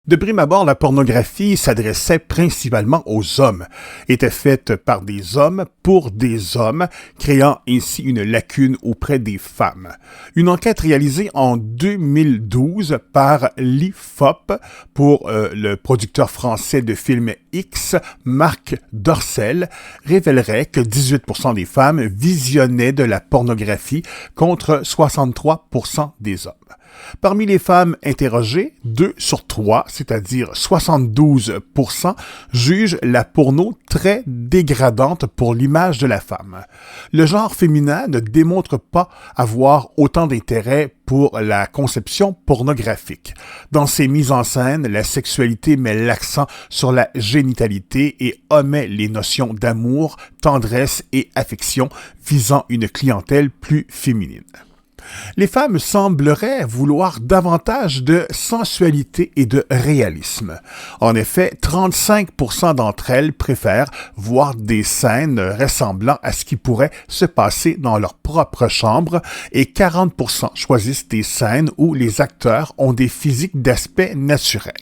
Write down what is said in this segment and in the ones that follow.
De prime abord, la pornographie s'adressait principalement aux hommes, était faite par des hommes pour des hommes, créant ainsi une lacune auprès des femmes. Une enquête réalisée en 2012 par l'IFOP pour le producteur français de films X, Marc Dorcel, révélerait que 18% des femmes visionnaient de la pornographie contre 63% des hommes. Parmi les femmes interrogées, 2 sur 3, c'est-à-dire 72%, jugent la porno très dégradante pour l'image de la femme. Le genre féminin ne démontre pas avoir autant d'intérêt pour la conception pornographique. Dans ses mises en scène, la sexualité met l'accent sur la génitalité et omet les notions d'amour, tendresse et affection visant une clientèle plus féminine. Les femmes sembleraient vouloir davantage de sensualité et de réalisme. En effet, 35% d'entre elles préfèrent voir des scènes ressemblant à ce qui pourrait se passer dans leur propre chambre et 40% choisissent des scènes où les acteurs ont des physiques d'aspect naturel.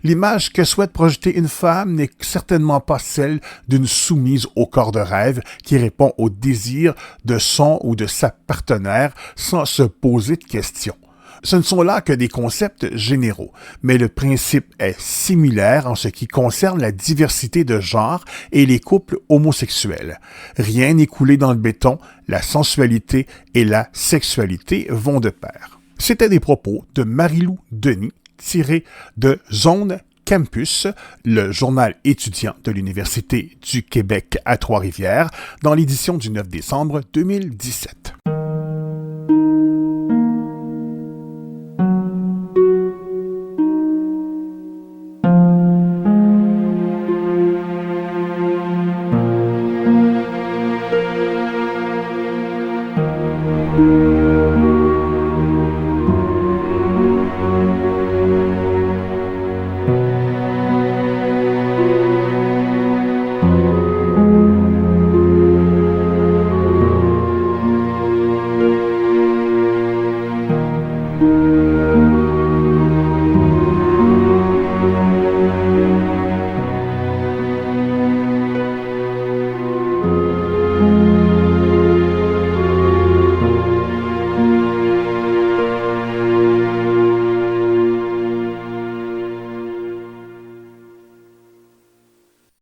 L'image que souhaite projeter une femme n'est certainement pas celle d'une soumise au corps de rêve qui répond au désir de son ou de sa partenaire sans se poser de questions. Ce ne sont là que des concepts généraux, mais le principe est similaire en ce qui concerne la diversité de genre et les couples homosexuels. Rien n'est coulé dans le béton, la sensualité et la sexualité vont de pair. C'était des propos de Marie-Lou Denis, tiré de Zone Campus, le journal étudiant de l'Université du Québec à Trois-Rivières, dans l'édition du 9 décembre 2017.